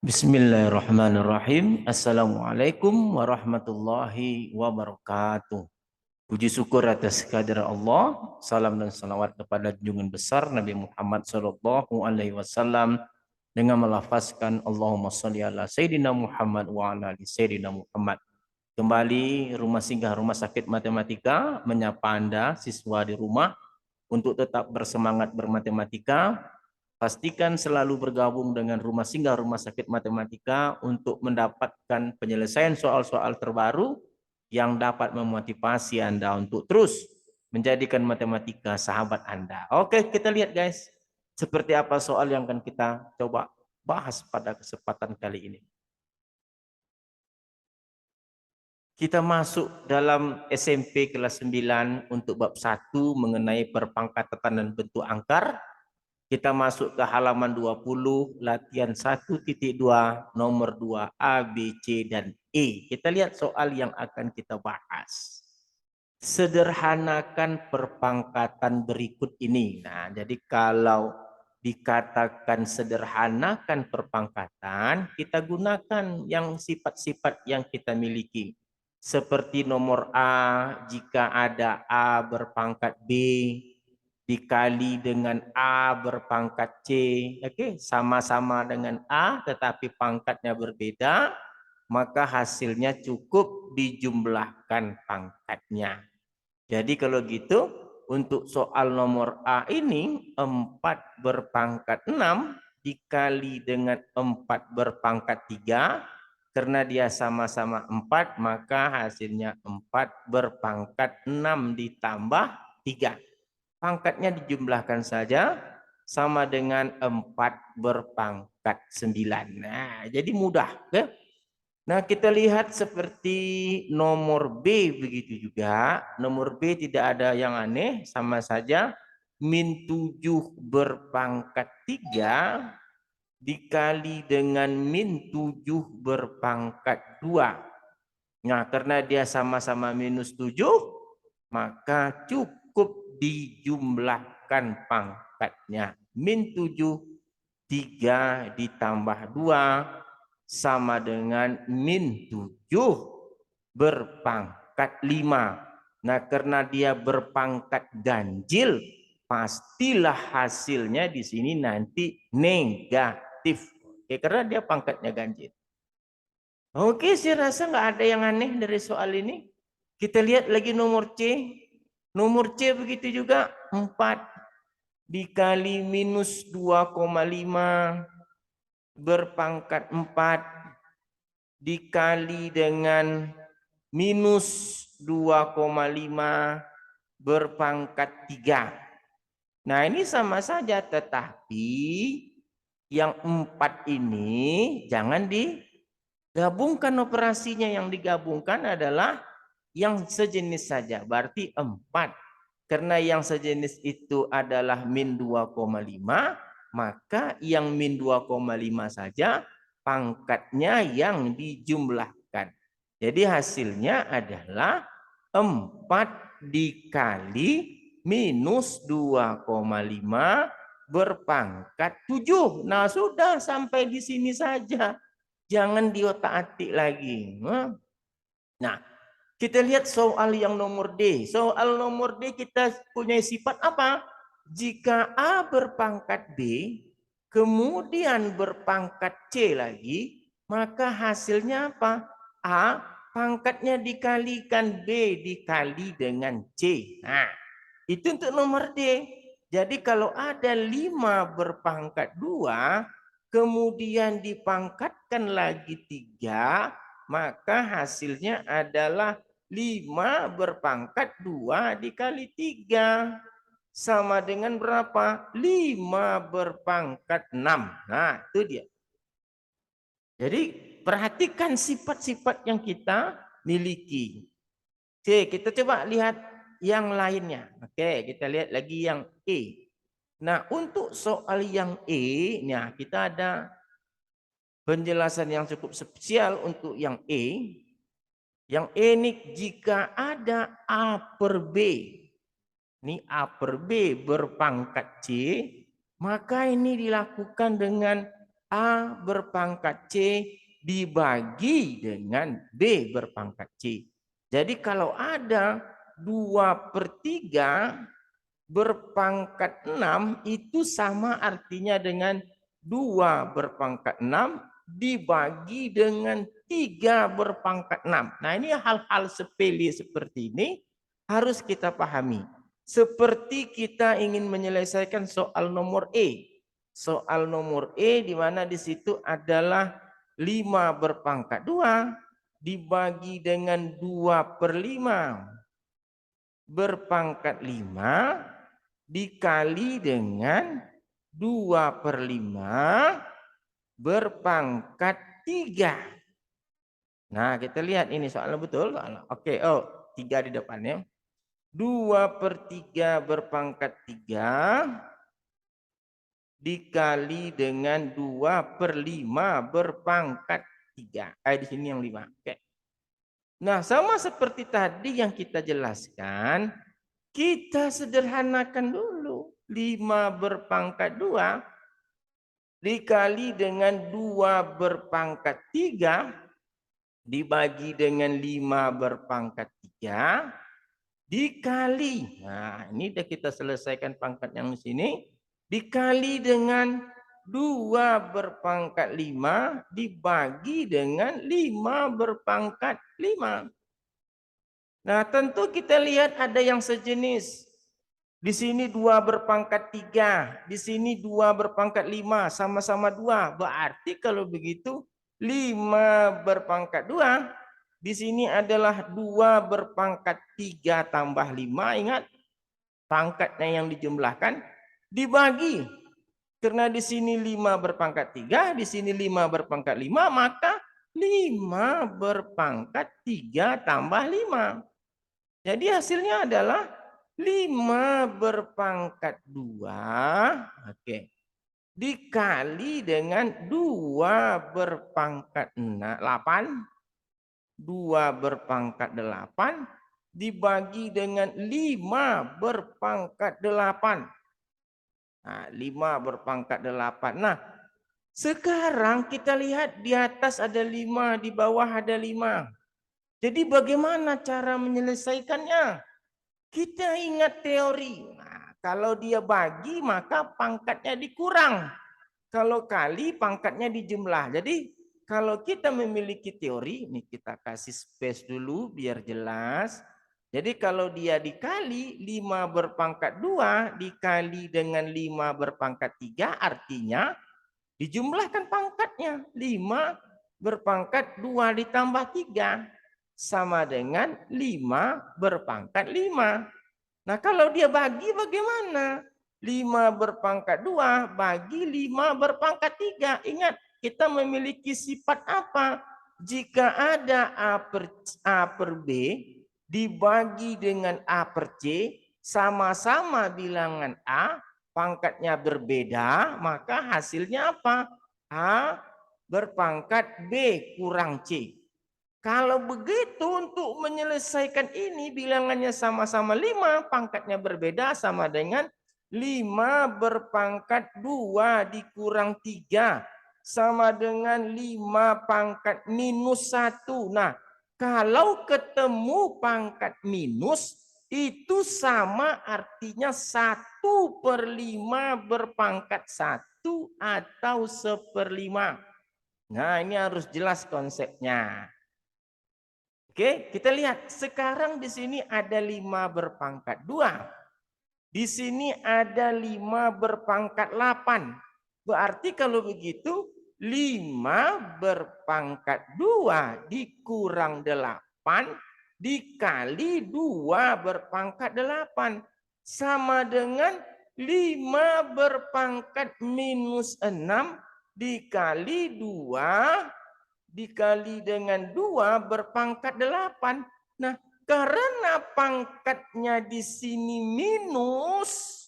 Bismillahirrahmanirrahim. Assalamualaikum warahmatullahi wabarakatuh. Puji syukur atas kehadirat Allah. Salam dan salawat kepada junjungan besar Nabi Muhammad sallallahu alaihi wasallam dengan melafazkan Allahumma shalli ala Sayyidina Muhammad wa ala ali Sayyidina Muhammad. Kembali rumah singgah rumah sakit matematika menyapa Anda siswa di rumah untuk tetap bersemangat bermatematika. Pastikan selalu bergabung dengan rumah singgah rumah sakit matematika untuk mendapatkan penyelesaian soal-soal terbaru yang dapat memotivasi Anda untuk terus menjadikan matematika sahabat Anda. Oke, kita lihat guys, seperti apa soal yang akan kita coba bahas pada kesempatan kali ini. Kita masuk dalam SMP kelas 9 untuk bab 1 mengenai perpangkatan dan bentuk angkar. Kita masuk ke halaman 20, latihan 1.2, nomor 2, A, B, C, dan E. Kita lihat soal yang akan kita bahas. Sederhanakan perpangkatan berikut ini. Nah, jadi kalau dikatakan sederhanakan perpangkatan, kita gunakan yang sifat-sifat yang kita miliki. Seperti nomor A, jika ada A berpangkat B, dikali dengan A berpangkat C, oke, sama-sama dengan A tetapi pangkatnya berbeda, maka hasilnya cukup dijumlahkan pangkatnya. Jadi kalau gitu untuk soal nomor A ini 4 berpangkat 6 dikali dengan 4 berpangkat 3, karena dia sama-sama 4 maka hasilnya 4 berpangkat 6 ditambah 3. Pangkatnya dijumlahkan saja sama dengan 4 berpangkat 9. Nah, jadi mudah. Ya? Nah, kita lihat seperti nomor B begitu juga. Nomor B tidak ada yang aneh, sama saja. Min 7 berpangkat 3 dikali dengan min 7 berpangkat 2. Nah, karena dia sama-sama minus 7, maka cukup dijumlahkan pangkatnya. Min 7, 3 ditambah 2 sama dengan min 7 berpangkat 5. Nah, karena dia berpangkat ganjil, pastilah hasilnya di sini nanti negatif. Oke, karena dia pangkatnya ganjil. Oke, saya rasa nggak ada yang aneh dari soal ini. Kita lihat lagi nomor C. Nomor C begitu juga, 4 dikali minus 2,5 berpangkat 4 dikali dengan minus 2,5 berpangkat 3. Nah, ini sama saja, tetapi yang 4 ini jangan digabungkan operasinya. Yang digabungkan adalah yang sejenis saja, berarti 4. Karena yang sejenis itu adalah min 2,5, maka yang min 2,5 saja pangkatnya yang dijumlahkan. Jadi hasilnya adalah 4 dikali minus 2,5 berpangkat 7. Nah, sudah sampai di sini saja. Jangan diotak-atik lagi. Nah, kita lihat soal yang nomor D. Soal nomor D kita punya sifat apa? Jika A berpangkat B, kemudian berpangkat C lagi, maka hasilnya apa? A pangkatnya dikalikan B dikali dengan C. Nah, itu untuk nomor D. Jadi kalau ada 5 berpangkat 2, kemudian dipangkatkan lagi 3, maka hasilnya adalah 5 berpangkat 2 dikali 3. Sama dengan berapa? 5 berpangkat 6. Nah, itu dia. Jadi perhatikan sifat-sifat yang kita miliki. Oke, kita coba lihat yang lainnya. Oke, kita lihat lagi yang E. Nah, untuk soal yang E, nah kita ada penjelasan yang cukup spesial untuk yang E. Yang E ini jika ada A per B. Ini A per B berpangkat C, maka ini dilakukan dengan A berpangkat C dibagi dengan B berpangkat C. Jadi kalau ada 2/3 berpangkat 6 itu sama artinya dengan 2 berpangkat 6 dibagi dengan 3 berpangkat 6. Nah ini hal-hal sepele seperti ini harus kita pahami. Seperti kita ingin menyelesaikan soal nomor E. Soal nomor E di mana di situ adalah 5 berpangkat 2 dibagi dengan 2/5 berpangkat 5 dikali dengan 2/5 berpangkat 3. Nah, kita lihat ini soalnya betul. Oke, 3 di depannya. 2/3 berpangkat 3 dikali dengan 2/5 berpangkat 3. Di sini yang 5. Oke. Nah, sama seperti tadi yang kita jelaskan, kita sederhanakan dulu. 5 berpangkat 2 dikali dengan 2 berpangkat 3 dibagi dengan 5 berpangkat 3 dikali. Nah, ini udah kita selesaikan pangkat yang di sini. Dikali dengan 2 berpangkat 5 dibagi dengan 5 berpangkat 5. Nah, tentu kita lihat ada yang sejenis. Di sini 2 berpangkat 3, di sini 2 berpangkat 5, sama-sama 2. Berarti kalau begitu 5 berpangkat 2, di sini adalah 2 berpangkat 3 tambah 5. Ingat, pangkatnya yang dijumlahkan dibagi. Karena di sini 5 berpangkat 3, di sini 5 berpangkat 5, maka 5 berpangkat 3 tambah 5. Jadi hasilnya adalah 5 berpangkat 2, oke, dikali dengan 2 berpangkat 8, 2 berpangkat 8 dibagi dengan 5 berpangkat 8. Nah, 5 berpangkat 8. Nah, sekarang kita lihat di atas ada 5, di bawah ada 5. Jadi bagaimana cara menyelesaikannya? Kita ingat teori. Nah, kalau dia bagi maka pangkatnya dikurang. Kalau kali pangkatnya dijumlah. Jadi kalau kita memiliki teori, ini kita kasih space dulu biar jelas. Jadi kalau dia dikali 5 berpangkat 2 dikali dengan 5 berpangkat 3 artinya dijumlahkan pangkatnya. 5 berpangkat 2 ditambah 3 sama dengan 5 berpangkat 5. Nah, kalau dia bagi bagaimana? 5 berpangkat 2 bagi 5 berpangkat 3. Ingat, kita memiliki sifat apa? Jika ada A per B dibagi dengan A per C, sama-sama bilangan A, pangkatnya berbeda, maka hasilnya apa? A berpangkat B kurang C. Kalau begitu untuk menyelesaikan ini bilangannya sama-sama 5, pangkatnya berbeda sama dengan 5 berpangkat 2 dikurang 3 sama dengan 5 pangkat minus 1. Nah, kalau ketemu pangkat minus itu sama artinya 1/5 berpangkat 1 atau 1/5. Nah, ini harus jelas konsepnya. Oke, kita lihat sekarang di sini ada 5 berpangkat 2. Di sini ada 5 berpangkat 8. Berarti kalau begitu 5 berpangkat 2 dikurang 8 dikali 2 berpangkat 8 sama dengan 5 berpangkat minus 6 dikali 2 dikali dengan 2 berpangkat 8. Nah, karena pangkatnya di sini minus,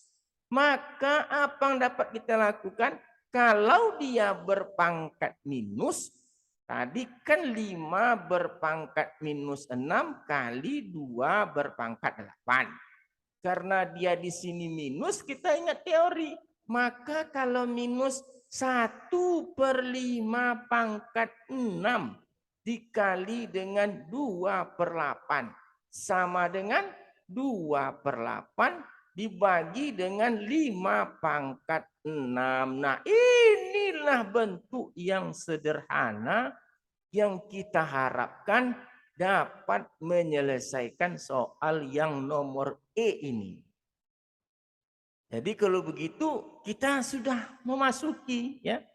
maka apa yang dapat kita lakukan? Kalau dia berpangkat minus, tadi kan 5 berpangkat minus 6 kali 2 berpangkat 8. Karena dia di sini minus, kita ingat teori. Maka kalau minus 1/5 pangkat 6 dikali dengan 2/8 sama dengan 2/8 dibagi dengan 5 pangkat 6. Nah, inilah bentuk yang sederhana yang kita harapkan dapat menyelesaikan soal yang nomor E ini. Jadi kalau begitu kita sudah memasuki ya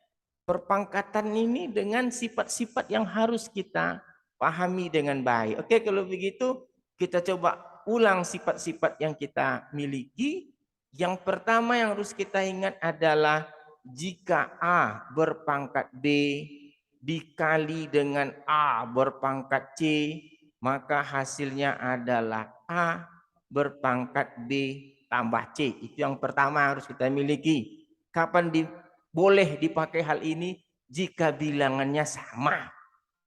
perpangkatan ini dengan sifat-sifat yang harus kita pahami dengan baik. Oke, kalau begitu kita coba ulang sifat-sifat yang kita miliki. Yang pertama yang harus kita ingat adalah jika A berpangkat B dikali dengan A berpangkat C, maka hasilnya adalah A berpangkat B tambah C. Itu yang pertama harus kita miliki. Kapan boleh dipakai hal ini? Jika bilangannya sama.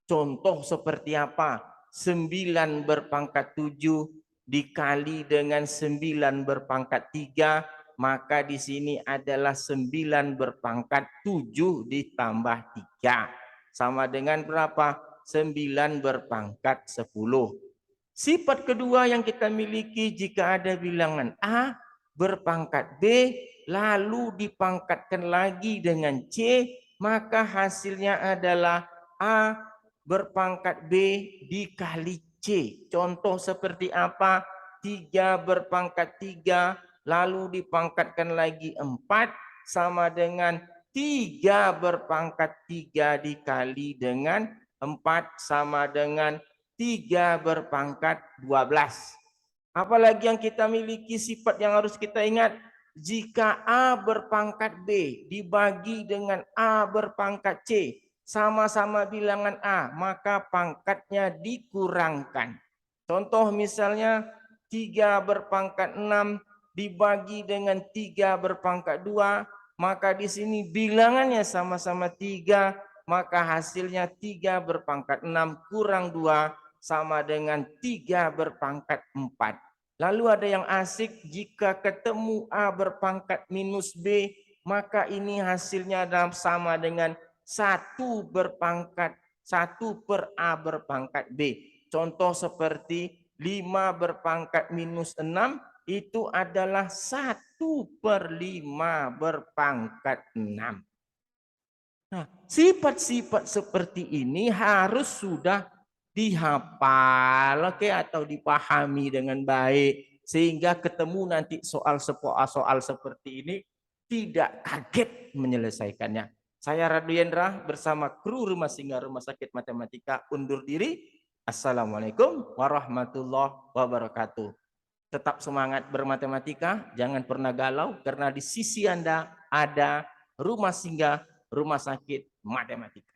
Contoh seperti apa? 9 berpangkat 7 dikali dengan 9 berpangkat 3, maka di sini adalah 9 berpangkat 7 ditambah 3. Sama dengan berapa? 9 berpangkat 10. Sifat kedua yang kita miliki jika ada bilangan A berpangkat B lalu dipangkatkan lagi dengan C, maka hasilnya adalah A berpangkat B dikali C. Contoh seperti apa? 3 berpangkat 3 lalu dipangkatkan lagi 4 sama dengan 3 berpangkat 3 dikali dengan 4 sama dengan 3 berpangkat 12. Apalagi yang kita miliki sifat yang harus kita ingat. Jika A berpangkat B dibagi dengan A berpangkat C, sama-sama bilangan A, maka pangkatnya dikurangkan. Contoh misalnya 3 berpangkat 6 dibagi dengan 3 berpangkat 2, maka di sini bilangannya sama-sama 3, maka hasilnya 3 berpangkat 6 kurang 2 sama dengan 3 berpangkat 4. Lalu ada yang asik, jika ketemu A berpangkat minus B, maka ini hasilnya sama dengan 1 berpangkat 1 per A berpangkat B. Contoh seperti 5 berpangkat minus 6 itu adalah 1/5 berpangkat 6. Nah, sifat-sifat seperti ini harus sudah dihafal, oke, atau dipahami dengan baik sehingga ketemu nanti soal seperti ini tidak kaget menyelesaikannya. Saya Radu Yendra bersama kru Rumah Singgah Rumah Sakit Matematika undur diri. Assalamualaikum warahmatullahi wabarakatuh. Tetap semangat bermatematika, jangan pernah galau karena di sisi Anda ada Rumah Singgah Rumah Sakit Matematika.